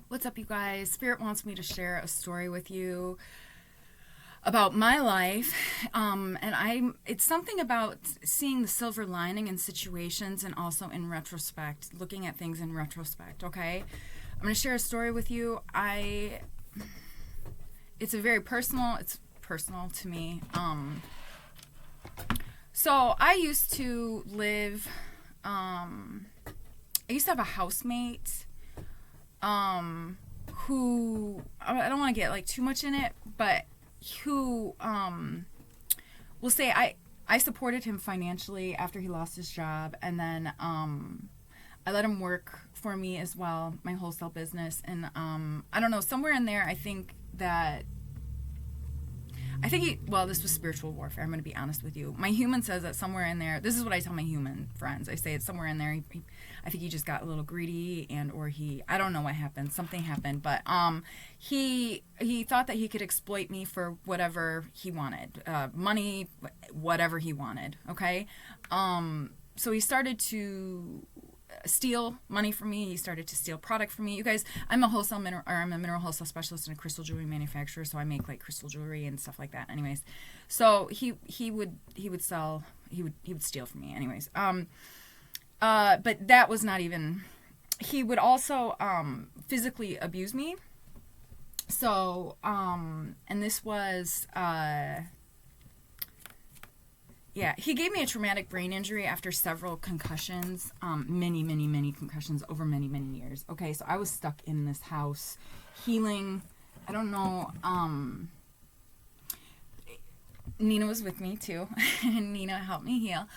What's up, you guys? Spirit wants me to share a story with you about my life. It's something about seeing the silver lining in situations and also in retrospect, looking at things in retrospect, okay? I'm going to share a story with you. It's personal to me. So I used to live, I used to have a housemate who, I don't want to get like too much in it, but who will say I supported him financially after he lost his job, and then I let him work for me as well, my wholesale business, and I don't know, somewhere in there this was spiritual warfare. I'm going to be honest with you. My human says that somewhere in there, this is what I tell my human friends. I say it's somewhere in there. I think he just got a little greedy, I don't know what happened. Something happened, but he thought that he could exploit me for whatever he wanted, money, whatever he wanted. Okay, so he started to steal money from me. He started to steal product from me. You guys, I'm a mineral wholesale specialist and a crystal jewelry manufacturer, so I make like crystal jewelry and stuff like that. Anyways, so he would steal from me. Anyways, but that was not even. He would also physically abuse me. So and this was yeah, he gave me a traumatic brain injury after several concussions, many concussions over many years. Okay, so I was stuck in this house, healing. I don't know. Nina was with me too, and Nina helped me heal.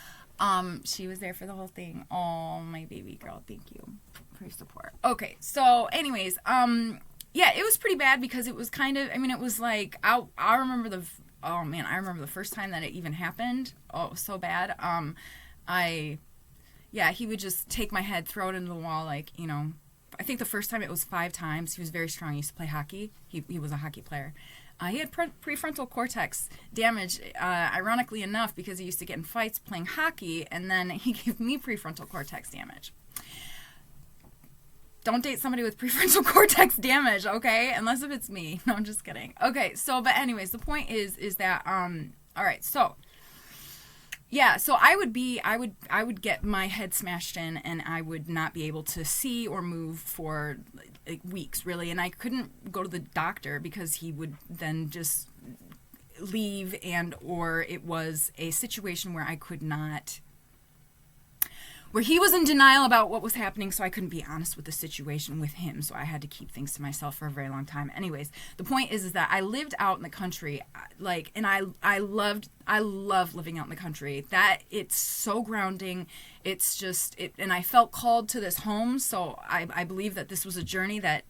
She was there for the whole thing. Oh, my baby girl, thank you for your support. Okay, so anyways, yeah, it was pretty bad because it was kind of. I mean, it was like I remember the. Oh man, I remember the first time that it even happened. Oh, it was so bad. He would just take my head, throw it into the wall, like, you know. I think the first time it was 5 times. He was very strong. He used to play hockey. He was a hockey player. He had prefrontal cortex damage, ironically enough, because he used to get in fights playing hockey, and then he gave me prefrontal cortex damage. Don't date somebody with prefrontal cortex damage, okay? Unless if it's me. No, I'm just kidding. Okay, so, but anyways, the point is that, all right, so, yeah, so I would get my head smashed in, and I would not be able to see or move for like weeks, really, and I couldn't go to the doctor because he would then just leave, and or it was a situation where I could not, where he was in denial about what was happening, so I couldn't be honest with the situation with him, so I had to keep things to myself for a very long time. Anyways, the point is that I lived out in the country, like, and I love living out in the country. That it's so grounding. It's just it, and I felt called to this home, so I believe that this was a journey that,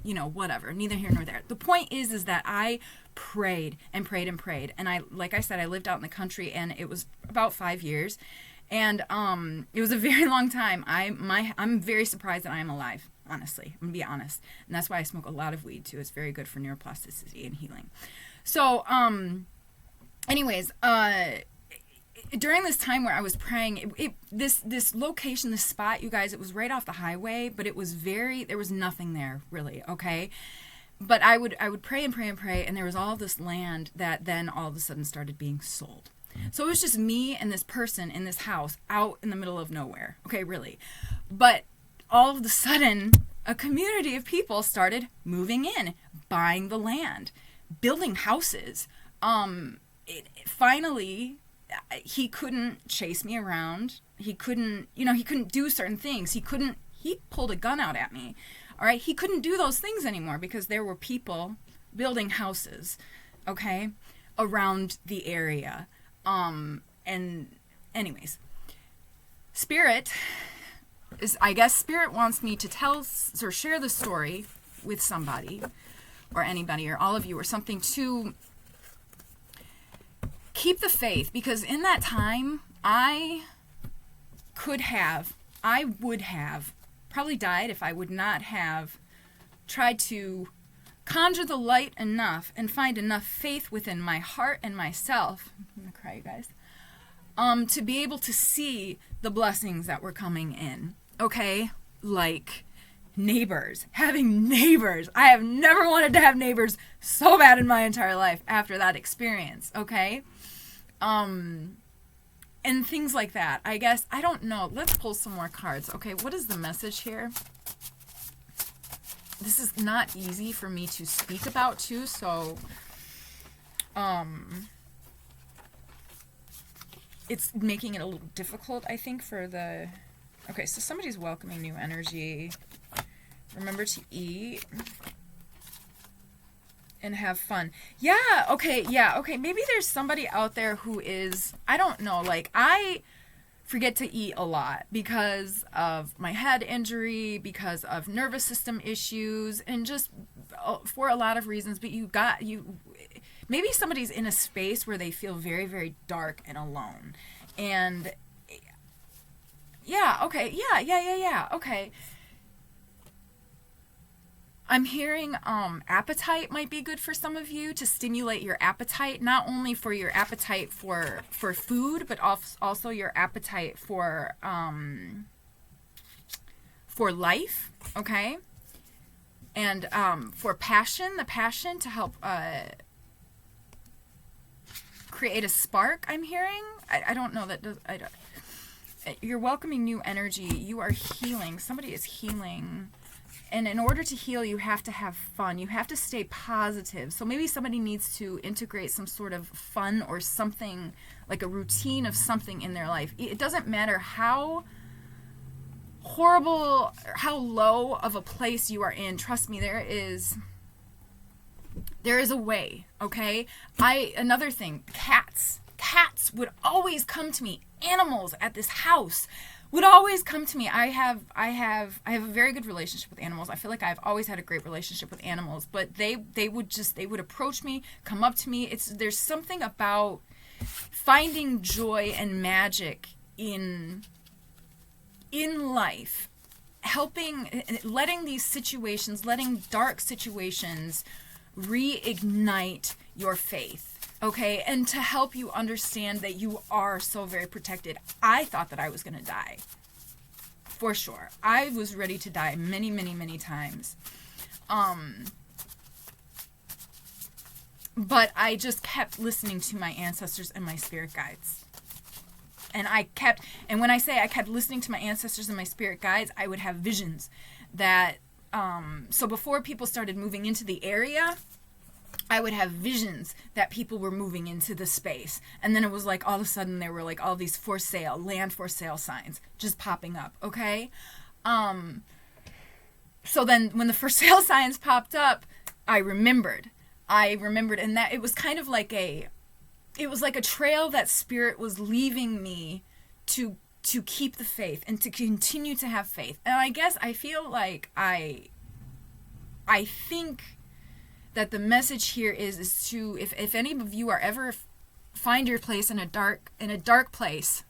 you know, whatever, neither here nor there. The point is that I prayed and prayed and prayed, and like I said, I lived out in the country, and it was about 5 years. And it was a very long time. I'm very surprised that I am alive, honestly. I'm going to be honest. And that's why I smoke a lot of weed, too. It's very good for neuroplasticity and healing. So, anyways, during this time where I was praying, this location, this spot, you guys, it was right off the highway, but it was there was nothing there, really, okay? But I would pray and pray and pray, and there was all this land that then all of a sudden started being sold. So it was just me and this person in this house out in the middle of nowhere. Okay, really. But all of a sudden, a community of people started moving in, buying the land, building houses. Finally, he couldn't chase me around. He couldn't do certain things. He pulled a gun out at me. All right, he couldn't do those things anymore because there were people building houses, okay, around the area. And anyways, Spirit wants me to tell or share the story with somebody or anybody or all of you or something to keep the faith, because in that time I would have probably died if I would not have tried to conjure the light enough and find enough faith within my heart and myself. I'm gonna cry, you guys. To be able to see the blessings that were coming in. Okay? Like neighbors. Having neighbors. I have never wanted to have neighbors so bad in my entire life after that experience, okay? And things like that. I guess, I don't know. Let's pull some more cards. Okay, what is the message here? This is not easy for me to speak about too, so it's making it a little difficult, I think, for the... Okay, so somebody's welcoming new energy. Remember to eat and have fun. Yeah, okay. Maybe there's somebody out there who is, I don't know, like, I forget to eat a lot because of my head injury, because of nervous system issues, and just for a lot of reasons. But maybe somebody's in a space where they feel very, very dark and alone. And yeah, okay, okay. I'm hearing appetite might be good for some of you, to stimulate your appetite, not only for your appetite for food, but also your appetite for life, okay? And for the passion to help create a spark, I'm hearing. I don't know that does... You're welcoming new energy. You are healing. Somebody is healing. And in order to heal, you have to have fun. You have to stay positive. So maybe somebody needs to integrate some sort of fun or something, like a routine of something in their life. It doesn't matter how horrible, how low of a place you are in. Trust me, there is a way, okay? Another thing, cats would always come to me. Animals at this house would always come to me. I have a very good relationship with animals. I feel like I've always had a great relationship with animals, but they would approach me, come up to me. There's something about finding joy and magic in life, letting dark situations reignite your faith. Okay, and to help you understand that you are so very protected. I thought that I was going to die. For sure. I was ready to die many, many, many times. But I just kept listening to my ancestors and my spirit guides. And when I say I kept listening to my ancestors and my spirit guides, I would have visions that, so before people started moving into the area, I would have visions that people were moving into the space. And then it was like all of a sudden there were like all these land for sale signs just popping up, okay? So then when the for sale signs popped up, I remembered, and that it was kind of like a trail that spirit was leaving me to keep the faith and to continue to have faith. And I guess I feel like I think that the message here is to, if any of you are ever find your place in a dark place,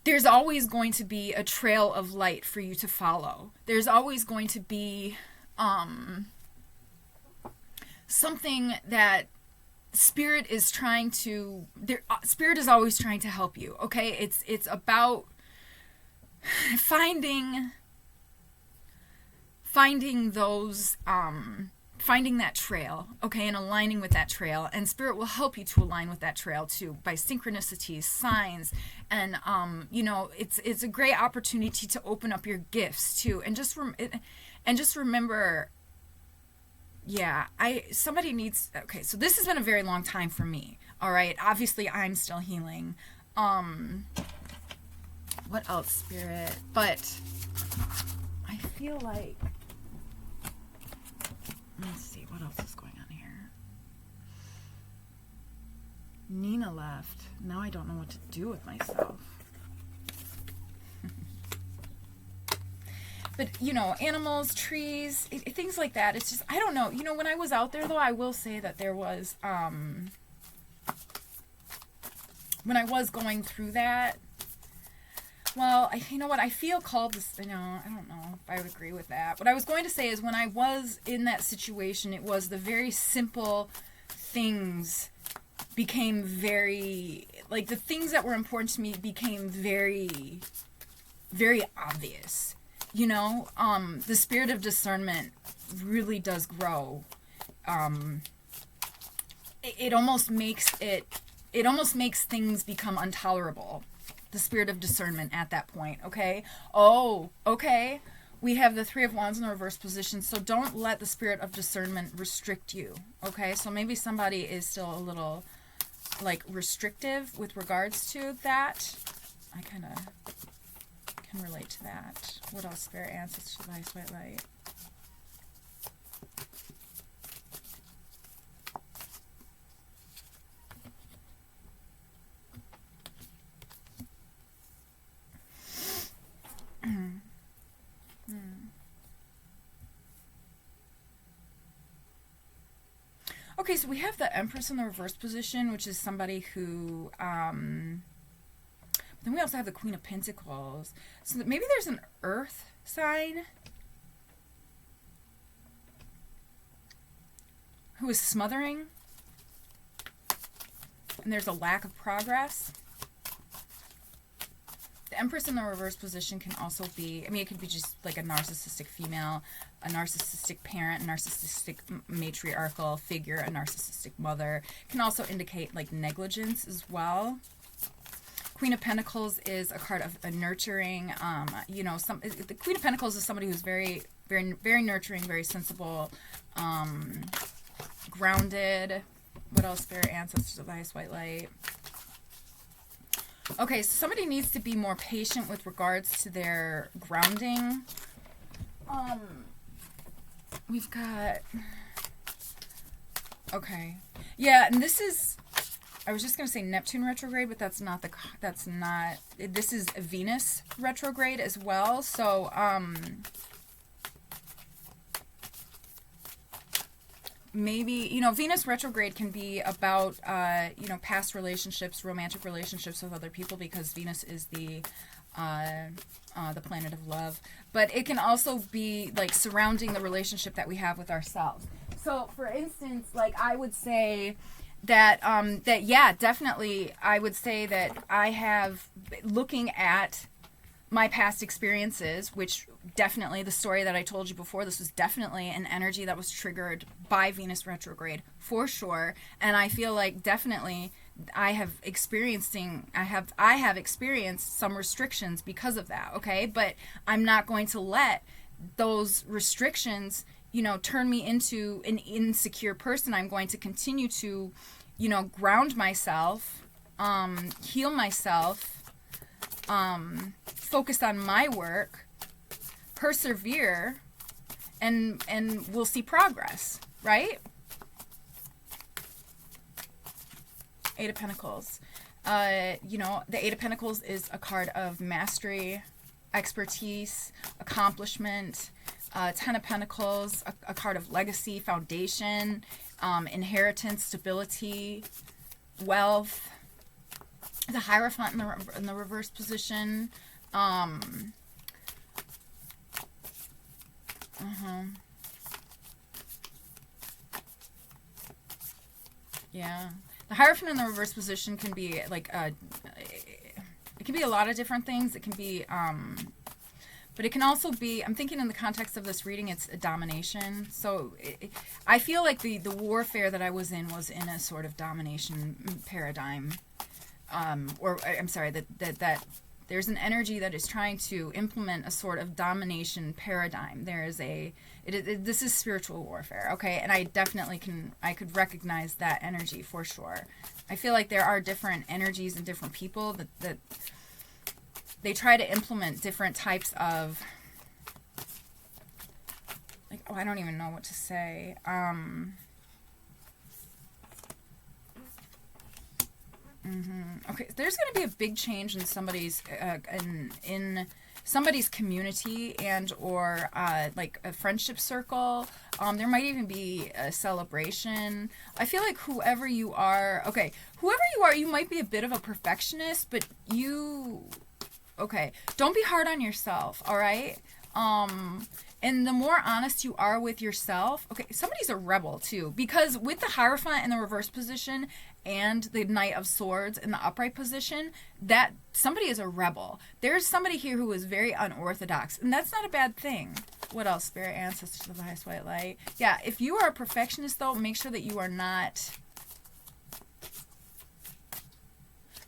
there's always going to be a trail of light for you to follow. There's always going to be something that spirit is always trying to help you, okay? It's about finding that trail, okay, and aligning with that trail. And spirit will help you to align with that trail too, by synchronicities, signs, and it's a great opportunity to open up your gifts too. And just remember, somebody needs, okay, so this has been a very long time for me, all right? Obviously, I'm still healing. What else, spirit? But I feel like, let's see, what else is going on here? Nina left. Now I don't know what to do with myself. But, animals, trees, things like that. It's just, I don't know. When I was out there, though, I will say that there was, when I was going through that, well, you know what, I feel called to, I don't know if I would agree with that. What I was going to say is when I was in that situation, it was the very simple things became very, like the things that were important to me became very very obvious. You know, the spirit of discernment really does grow. It almost makes things become intolerable. The spirit of discernment at that point, okay? Oh, okay. We have the Three of Wands in the reverse position, so don't let the spirit of discernment restrict you, okay? So maybe somebody is still a little, like, restrictive with regards to that. I kind of can relate to that. What else? Spirit, ancestors, light, white light. Okay, so we have the Empress in the reverse position, which is somebody who, then we also have the Queen of Pentacles. So that maybe there's an earth sign who is smothering, and there's a lack of progress. The Empress in the reverse position can also be, I mean, it could be just like a narcissistic female, a narcissistic parent, a narcissistic matriarchal figure, a narcissistic mother. It can also indicate like negligence as well. Queen of Pentacles is a card of a nurturing, you know, the Queen of Pentacles is somebody who's very, very, very nurturing, very sensible, grounded. What else? Spirit, ancestors of the highest white light. Okay, so somebody needs to be more patient with regards to their grounding. We've got, okay. Yeah, and this is, I was just going to say Neptune retrograde, but this is Venus retrograde as well. So, maybe, you know, Venus retrograde can be about, you know, past relationships, romantic relationships with other people, because Venus is the planet of love. But it can also be, like, surrounding the relationship that we have with ourselves. So, for instance, like, I would say that, yeah, definitely, I would say that I have, looking at my past experiences, which definitely, the story that I told you before, this was definitely an energy that was triggered by Venus retrograde, for sure. And I feel like definitely I have experienced some restrictions because of that, okay? But I'm not going to let those restrictions, you know, turn me into an insecure person. I'm going to continue to, you know, ground myself, heal myself, focus on my work, persevere, and we'll see progress, right? Eight of Pentacles. You know, the Eight of Pentacles is a card of mastery, expertise, accomplishment. Ten of Pentacles, a card of legacy, foundation, inheritance, stability, wealth. The Hierophant in the reverse position. Yeah. The Hierophant in the reverse position can be like it can be a lot of different things. It can be but it can also be, I'm thinking in the context of this reading, it's a domination. So I feel like the warfare that I was in a sort of domination paradigm. Or I'm sorry, that there's an energy that is trying to implement a sort of domination paradigm. There is this is spiritual warfare, okay? And I definitely could recognize that energy for sure. I feel like there are different energies and different people that they try to implement different types of, like, I don't even know what to say. Okay, there's going to be a big change in somebody's in somebody's community and or like a friendship circle. There might even be a celebration. I feel like whoever you are, you might be a bit of a perfectionist, but don't be hard on yourself, all right? And the more honest you are with yourself, okay, somebody's a rebel too, because with the Hierophant in the reverse position and the Knight of Swords in the upright position, that somebody is a rebel. There's somebody here who is very unorthodox, and that's not a bad thing. What else? Spirit, ancestors of the highest white light. Yeah, if you are a perfectionist, though, make sure that you are not...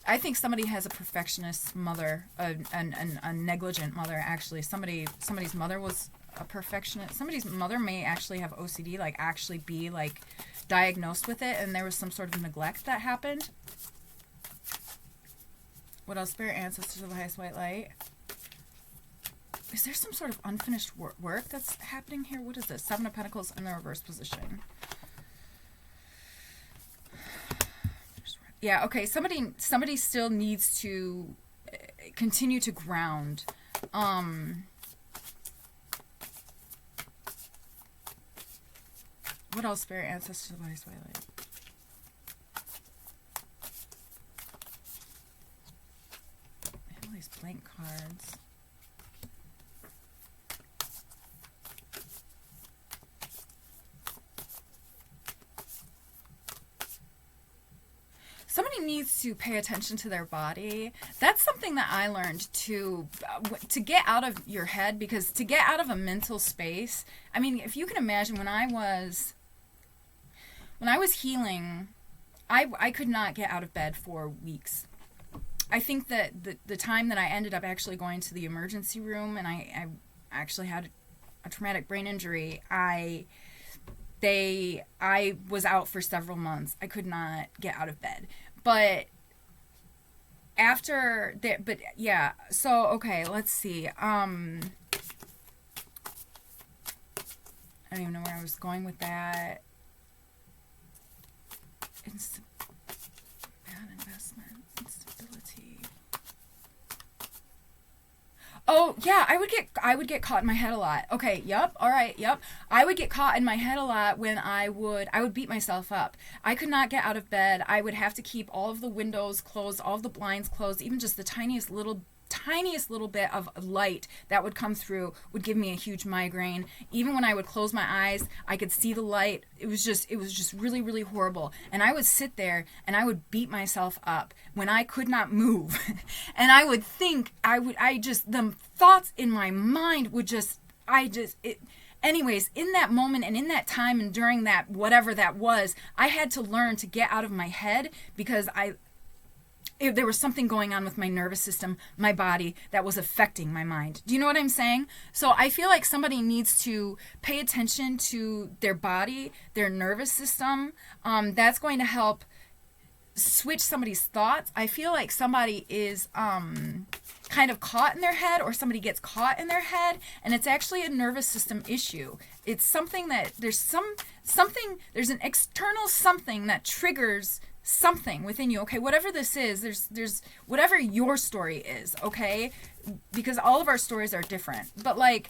I think somebody has a perfectionist mother, a negligent mother, actually. Somebody's mother was a perfectionist. Somebody's mother may actually have OCD, like actually be like diagnosed with it, and there was some sort of neglect that happened. What else? Spirit, ancestors of the highest white light. Is there some sort of unfinished work that's happening here? What is this? Seven of Pentacles in the reverse position. Yeah, okay, somebody still needs to continue to ground. What else, Spirit, ancestors of the highest white light? I have all these blank cards. Somebody needs to pay attention to their body. That's something that I learned to get out of your head, because to get out of a mental space, I mean, if you can imagine when I was healing, I could not get out of bed for weeks. I think that the time that I ended up actually going to the emergency room and I actually had a traumatic brain injury, I was out for several months. I could not get out of bed. But after that, but yeah, so, okay, let's see. I don't even know where I was going with that. Bad investment, instability. Oh, yeah, I would get caught in my head a lot. Okay, yep, all right, yep. I would get caught in my head a lot when I would beat myself up. I could not get out of bed. I would have to keep all of the windows closed, all of the blinds closed, even just the tiniest little bit of light that would come through would give me a huge migraine. Even when I would close my eyes, I could see the light. It was just really, really horrible. And I would sit there and I would beat myself up when I could not move. And I would think, the thoughts in my mind would anyways, in that moment and in that time and during that, whatever that was, I had to learn to get out of my head, because there was something going on with my nervous system, my body, that was affecting my mind. Do you know what I'm saying? So I feel like somebody needs to pay attention to their body, their nervous system. That's going to help switch somebody's thoughts. I feel like somebody is kind of caught in their head, or somebody gets caught in their head, and it's actually a nervous system issue. It's something that there's an external something that triggers something within you. Okay, whatever this is, there's whatever your story is, okay, because all of our stories are different, but like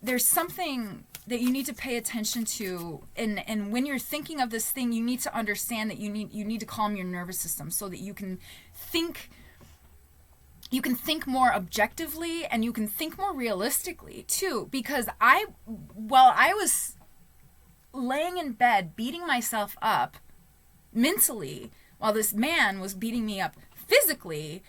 there's something that you need to pay attention to, and when you're thinking of this thing, you need to understand that you need to calm your nervous system so that you can think more objectively, and you can think more realistically too, because while I was laying in bed beating myself up mentally, while this man was beating me up physically,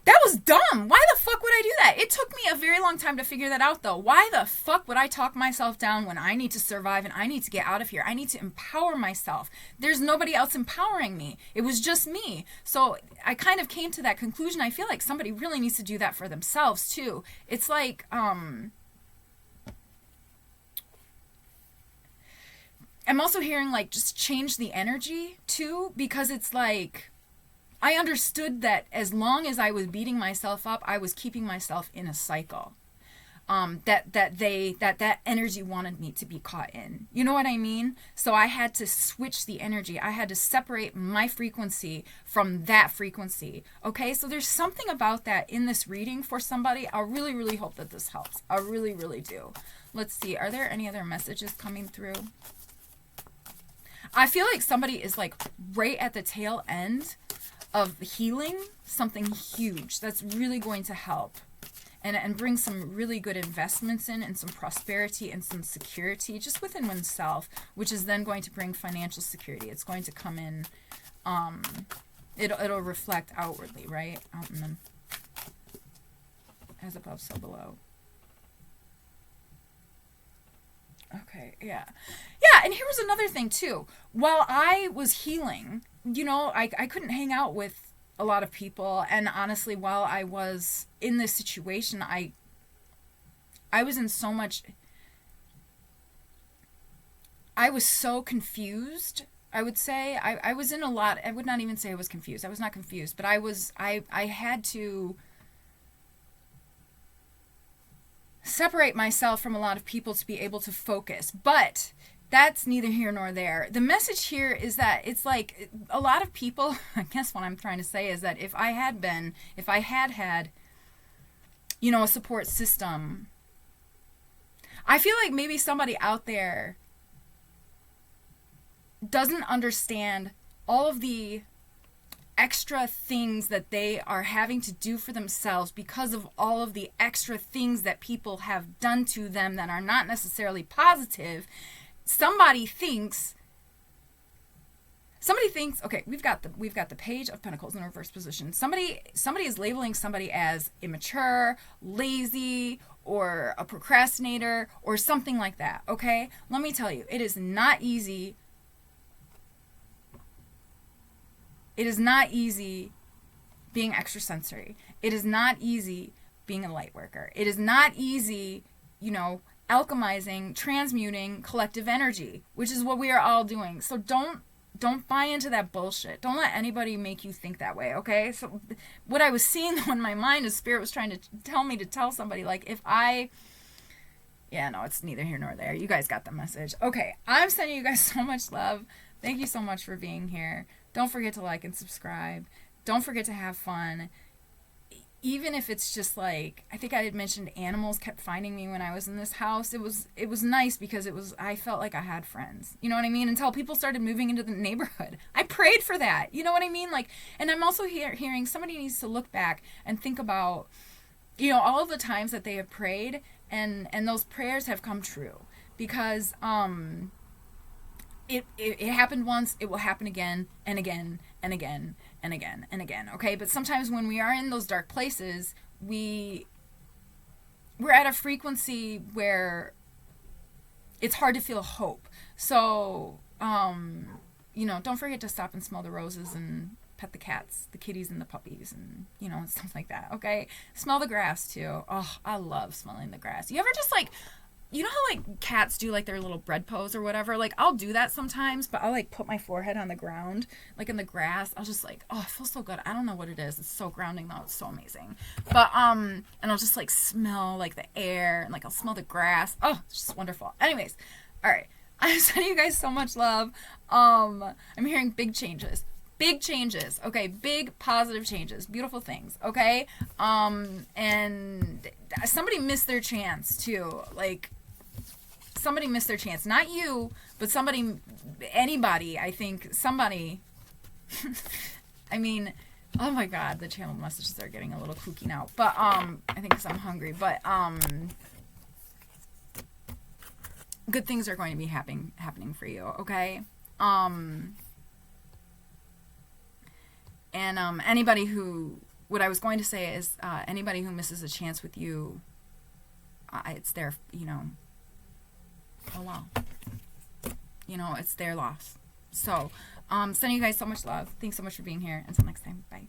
that was dumb. Why the fuck would I do that? It took me a very long time to figure that out, though. Why the fuck would I talk myself down when I need to survive and I need to get out of here? I need to empower myself. There's nobody else empowering me. It was just me. So I kind of came to that conclusion. I feel like somebody really needs to do that for themselves, too. It's like, I'm also hearing, like, just change the energy, too, because it's like, I understood that as long as I was beating myself up, I was keeping myself in a cycle. That energy wanted me to be caught in. You know what I mean? So I had to switch the energy. I had to separate my frequency from that frequency. Okay, so there's something about that in this reading for somebody. I really, really hope that this helps. I really, really do. Let's see. Are there any other messages coming through? I feel like somebody is like right at the tail end of healing something huge that's really going to help. and bring some really good investments in, and some prosperity and some security just within oneself, which is then going to bring financial security. It's going to come in, it'll reflect outwardly, right? Out in them. As above, so below. Okay, yeah. Yeah, and here was another thing, too. While I was healing, you know, I couldn't hang out with a lot of people, and honestly, while I was in this situation, I was in so much... I was so confused, I would say. I was in a lot... I would not even say I was confused. I was not confused, but I had to separate myself from a lot of people to be able to focus. But that's neither here nor there. The message here is that it's like a lot of people, I guess what I'm trying to say is that if I had had, you know, a support system, I feel like maybe somebody out there doesn't understand all of the extra things that they are having to do for themselves because of all of the extra things that people have done to them that are not necessarily positive. Somebody thinks, okay, we've got the Page of Pentacles in reverse position. Somebody is labeling somebody as immature, lazy, or a procrastinator, or something like that, okay? Let me tell you, it is not easy. It is not easy being extrasensory. It is not easy being a light worker. It is not easy, you know, alchemizing, transmuting collective energy, which is what we are all doing. So don't buy into that bullshit. Don't let anybody make you think that way, okay? So what I was seeing when my mind and spirit was trying to tell me to tell somebody, like, yeah, no, it's neither here nor there. You guys got the message. Okay, I'm sending you guys so much love. Thank you so much for being here. Don't forget to like and subscribe. Don't forget to have fun. Even if it's just like, I think I had mentioned animals kept finding me when I was in this house. It was nice because I felt like I had friends. You know what I mean? Until people started moving into the neighborhood. I prayed for that. You know what I mean? Like, and I'm also hearing somebody needs to look back and think about, you know, all of the times that they have prayed and those prayers have come true. Because, it happened once, it will happen again and again and again and again and again, okay? But sometimes when we are in those dark places, we're at a frequency where it's hard to feel hope. So, you know, don't forget to stop and smell the roses and pet the cats, the kitties and the puppies, and, you know, and stuff like that, okay? Smell the grass, too. Oh, I love smelling the grass. You ever just, like... You know how, like, cats do, like, their little bread pose or whatever? Like, I'll do that sometimes, but I'll, like, put my forehead on the ground, like, in the grass. I'll just, like, oh, it feels so good. I don't know what it is. It's so grounding, though. It's so amazing. But, and I'll just, like, smell, like, the air, and, like, I'll smell the grass. Oh, it's just wonderful. Anyways, all right. I'm sending you guys so much love. I'm hearing big changes. Big changes, okay? Big positive changes. Beautiful things, okay? And somebody missed their chance, too. Like... Somebody missed their chance. Not you, but anybody, I think. Somebody. I mean, oh my God, the channel messages are getting a little kooky now. But, I think because I'm hungry. But, good things are going to be happening for you, okay? And, anybody who, what I was going to say is, anybody who misses a chance with you, it's their, you know, oh wow, you know, it's their loss. So, sending you guys so much love. Thanks so much for being here. Until next time, bye.